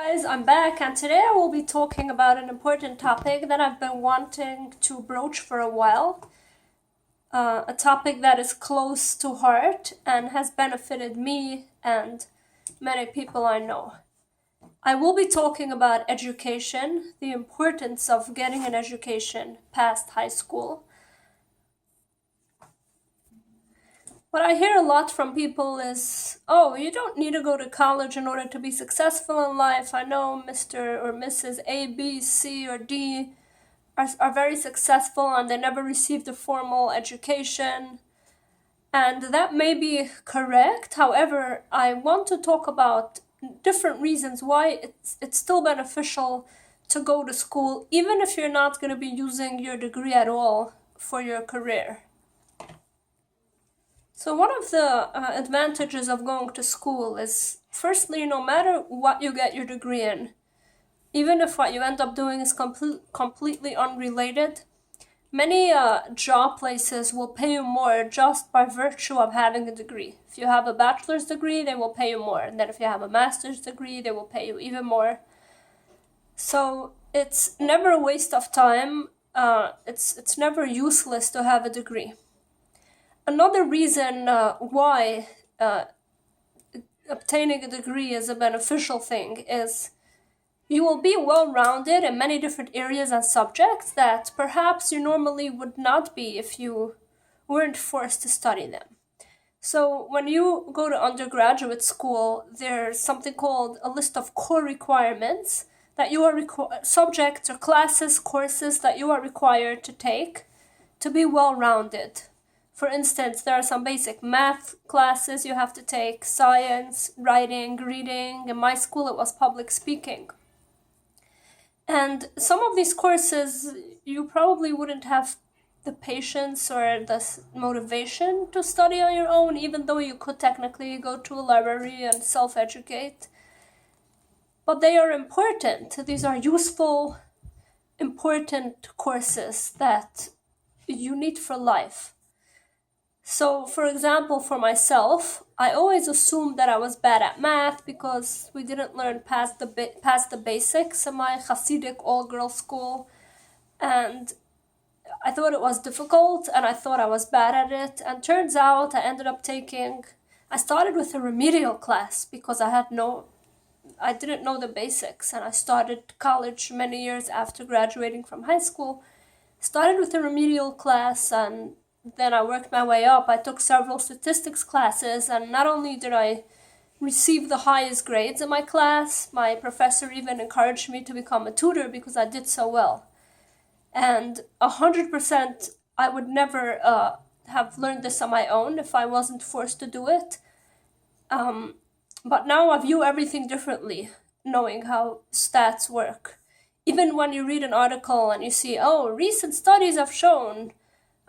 Guys, I'm back, and today I will be talking about an important topic that I've been wanting to broach for a while. A topic that is close to heart and has benefited me and many people I know. I will be talking about education, the importance of getting an education past high school. What I hear a lot from people is, oh, you don't need to go to college in order to be successful in life. I know Mr. or Mrs. A, B, C, or D are very successful and they never received a formal education. And that may be correct. However, I want to talk about different reasons why it's still beneficial to go to school, even if you're not going to be using your degree at all for your career. So one of the advantages of going to school is, firstly, no matter what you get your degree in, even if what you end up doing is completely unrelated, many job places will pay you more just by virtue of having a degree. If you have a bachelor's degree, they will pay you more. And then if you have a master's degree, they will pay you even more. So it's never a waste of time. It's never useless to have a degree. Another reason why obtaining a degree is a beneficial thing is you will be well-rounded in many different areas and subjects that perhaps you normally would not be if you weren't forced to study them. So when you go to undergraduate school, there's something called a list of core requirements that you are subjects or classes, courses that you are required to take to be well-rounded. For instance, there are some basic math classes you have to take, science, writing, reading. In my school, it was public speaking. And some of these courses, you probably wouldn't have the patience or the motivation to study on your own, even though you could technically go to a library and self-educate. But they are important. These are useful, important courses that you need for life. So, for example, for myself, I always assumed that I was bad at math because we didn't learn past the basics in my Hasidic all-girls school, and I thought it was difficult, and I thought I was bad at it, and turns out I started with a remedial class because I didn't know the basics, and I started college many years after graduating from high school, started with a remedial class, and then I worked my way up. I took several statistics classes, and not only did I receive the highest grades in my class, my professor even encouraged me to become a tutor because I did so well. And 100% I would never have learned this on my own if I wasn't forced to do it. But now I view everything differently, knowing how stats work. Even when you read an article and you see, oh, recent studies have shown,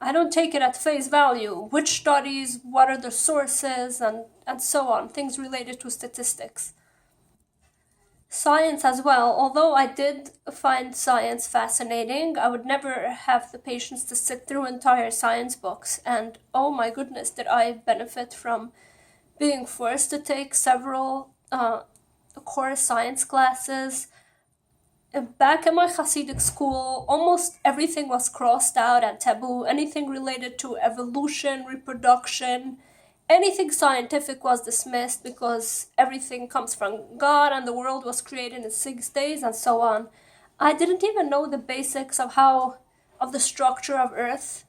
I don't take it at face value. Which studies, what are the sources, and so on, things related to statistics. Science as well, although I did find science fascinating, I would never have the patience to sit through entire science books, and oh my goodness, did I benefit from being forced to take several core science classes. Back in my Hasidic school, almost everything was crossed out and taboo. Anything related to evolution, reproduction, anything scientific was dismissed because everything comes from God and the world was created in 6 days and so on. I didn't even know the basics of the structure of Earth.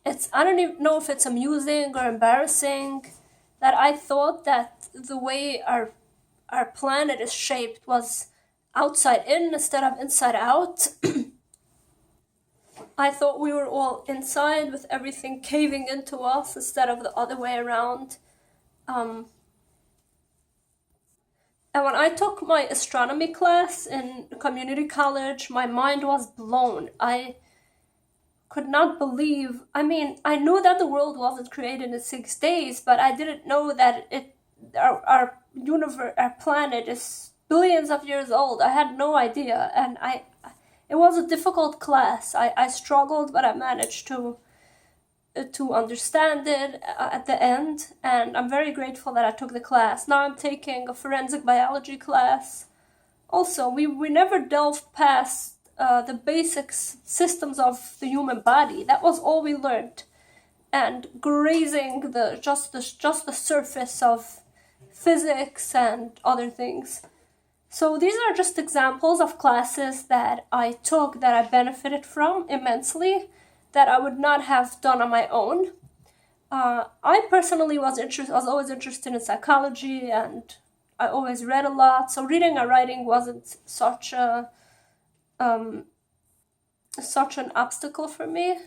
I don't even know if it's amusing or embarrassing that I thought that the way our planet is shaped was outside in instead of inside out. I thought we were all inside with everything caving into us instead of the other way around. And when I took my astronomy class in community college, my mind was blown. I could not believe, I knew that the world wasn't created in 6 days, but I didn't know that our universe, our planet is billions of years old. I had no idea, and it was a difficult class. I struggled, but I managed to understand it at the end, and I'm very grateful that I took the class. Now I'm taking a forensic biology class, also, we never delved past the basic systems of the human body. That was all we learned, and grazing just the surface of physics and other things. So these are just examples of classes that I took that I benefited from immensely, that I would not have done on my own. I personally was always interested in psychology, and I always read a lot. So reading and writing wasn't such an obstacle for me.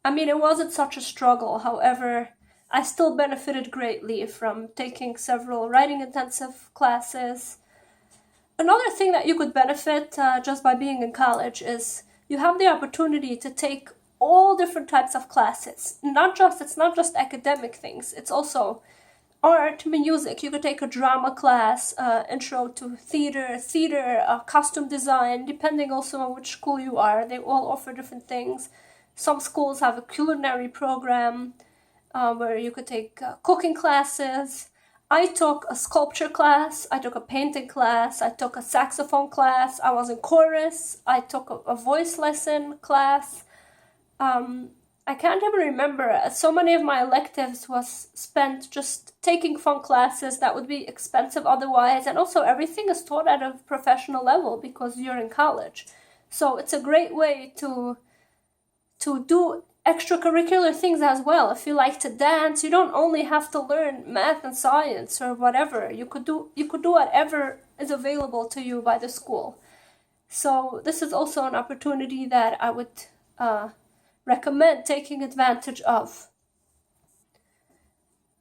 I mean, it wasn't such a struggle. However, I still benefited greatly from taking several writing intensive classes. Another thing that you could benefit just by being in college is you have the opportunity to take all different types of classes. It's not just academic things. It's also art, music. You could take a drama class, intro to theater, costume design, depending also on which school you are. They all offer different things. Some schools have a culinary program where you could take cooking classes. I took a sculpture class, I took a painting class, I took a saxophone class, I was in chorus, I took a voice lesson class. I can't even remember. So many of my electives was spent just taking fun classes that would be expensive otherwise, and also everything is taught at a professional level because you're in college. So it's a great way to do extracurricular things as well. If you like to dance, you don't only have to learn math and science or whatever. You could do whatever is available to you by the school. So this is also an opportunity that I would recommend taking advantage of.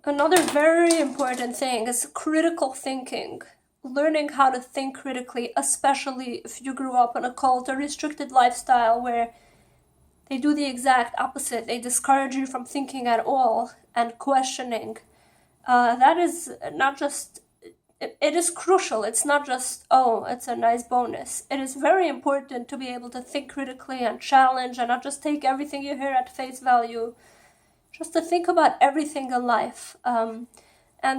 Another very important thing is critical thinking. Learning how to think critically, especially if you grew up in a cult or restricted lifestyle where they do the exact opposite. They discourage you from thinking at all and questioning. That is not just, it is crucial. It's not just, oh, it's a nice bonus. It is very important to be able to think critically and challenge and not just take everything you hear at face value. Just to think about everything in life. And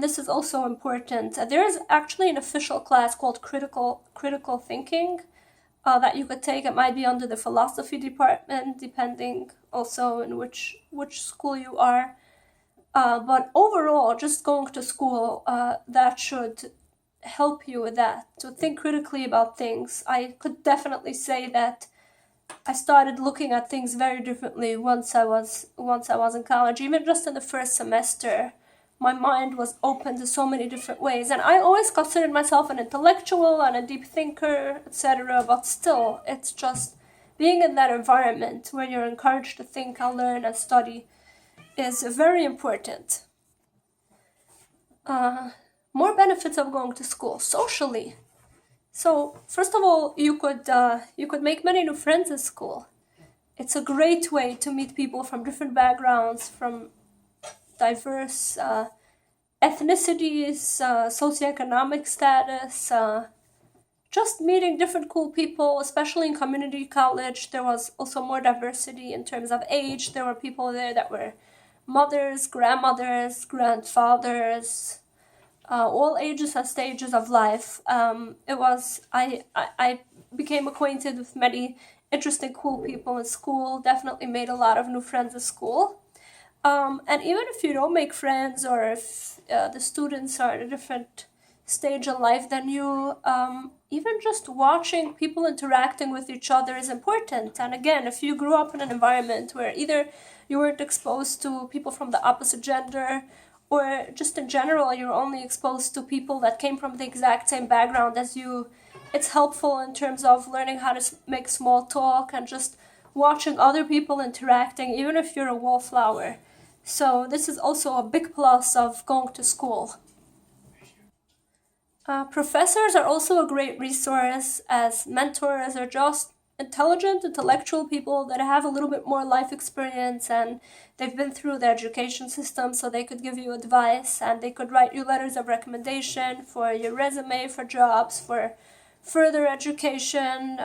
this is also important. There is actually an official class called critical thinking that you could take. It might be under the philosophy department, depending also in which school you are. But overall, just going to school, that should help you with that, to think critically about things. I could definitely say that I started looking at things very differently once I was in college. Even just in the first semester, my mind was open to so many different ways, and I always considered myself an intellectual and a deep thinker, etc. But still, it's just being in that environment where you're encouraged to think and learn and study is very important. More benefits of going to school socially. So first of all, you could make many new friends in school. It's a great way to meet people from different backgrounds, from diverse ethnicities, socioeconomic status, just meeting different cool people, especially in community college. There was also more diversity in terms of age. There were people there that were mothers, grandmothers, grandfathers, all ages and stages of life. I became acquainted with many interesting, cool people in school. Definitely made a lot of new friends at school. And even if you don't make friends, or if the students are at a different stage in life than you, even just watching people interacting with each other is important. And again, if you grew up in an environment where either you weren't exposed to people from the opposite gender, or just in general, you're only exposed to people that came from the exact same background as you, it's helpful in terms of learning how to make small talk and just watching other people interacting, even if you're a wallflower. So this is also a big plus of going to school. Professors are also a great resource as mentors, or just intelligent, intellectual people that have a little bit more life experience and they've been through the education system, so they could give you advice and they could write you letters of recommendation for your resume, for jobs, for further education,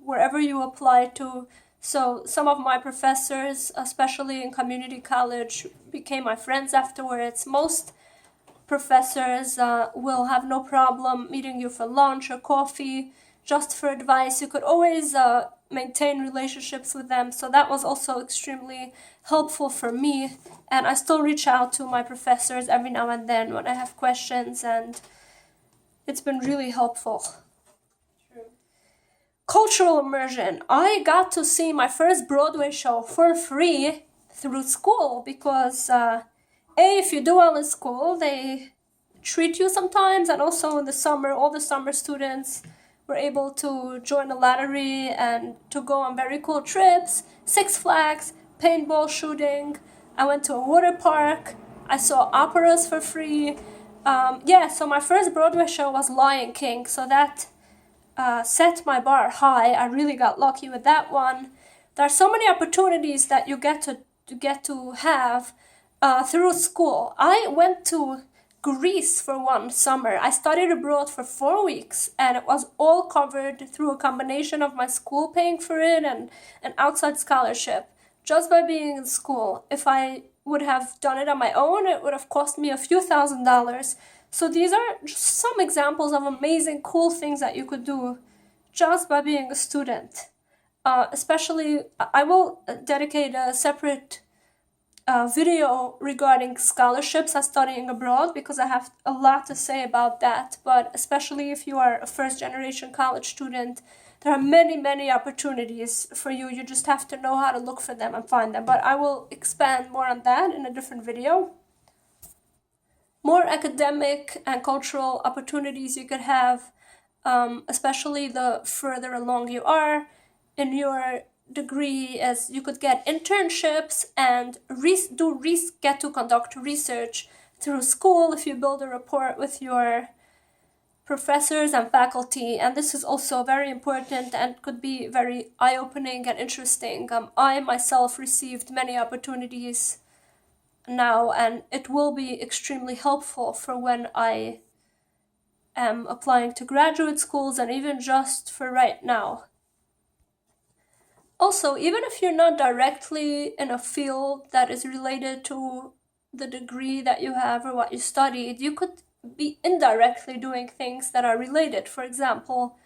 wherever you apply to. So some of my professors, especially in community college, became my friends afterwards. professors will have no problem meeting you for lunch or coffee, just for advice. You could always maintain relationships with them. So that was also extremely helpful for me. And I still reach out to my professors every now and then when I have questions, and it's been really helpful. Cultural immersion. I got to see my first Broadway show for free through school because, if you do well in school, they treat you sometimes, and also in the summer, all the summer students were able to join a lottery and to go on very cool trips, Six Flags, paintball shooting. I went to a water park. I saw operas for free. So my first Broadway show was Lion King, so that set my bar high. I really got lucky with that one. There are so many opportunities that you get to have through school. I went to Greece for one summer. I studied abroad for 4 weeks, and it was all covered through a combination of my school paying for it and an outside scholarship, just by being in school. If I would have done it on my own, it would have cost me a few $1,000s. So these are just some examples of amazing, cool things that you could do just by being a student. Especially, I will dedicate a separate video regarding scholarships and studying abroad, because I have a lot to say about that. But especially if you are a first-generation college student, there are many, many opportunities for you. You just have to know how to look for them and find them. But I will expand more on that in a different video. More academic and cultural opportunities you could have, especially the further along you are in your degree, as you could get internships and get to conduct research through school if you build a rapport with your professors and faculty. And this is also very important and could be very eye-opening and interesting. I myself received many opportunities now, and it will be extremely helpful for when I am applying to graduate schools, and even just for right now. Also, even if you're not directly in a field that is related to the degree that you have or what you studied, you could be indirectly doing things that are related. For example,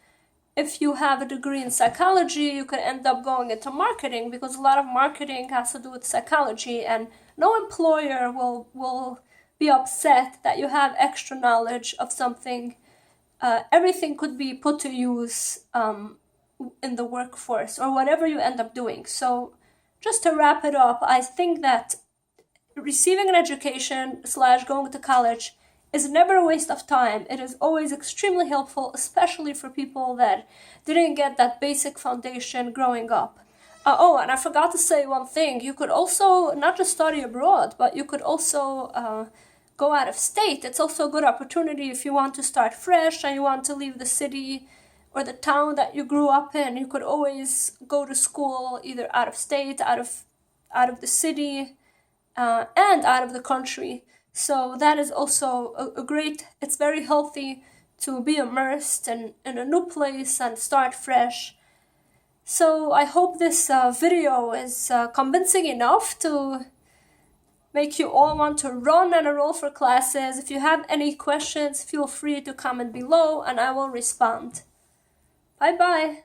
if you have a degree in psychology, you could end up going into marketing, because a lot of marketing has to do with psychology, and no employer will be upset that you have extra knowledge of something. Everything could be put to use in the workforce or whatever you end up doing. So just to wrap it up, I think that receiving an education / going to college is never a waste of time. It is always extremely helpful, especially for people that didn't get that basic foundation growing up. And I forgot to say one thing. You could also not just study abroad, but you could also go out of state. It's also a good opportunity if you want to start fresh and you want to leave the city or the town that you grew up in. You could always go to school either out of state, out of the city, and out of the country. So that is also a great, it's very healthy to be immersed in a new place and start fresh. So I hope this video is convincing enough to make you all want to run and enroll for classes. If you have any questions, feel free to comment below and I will respond. Bye bye.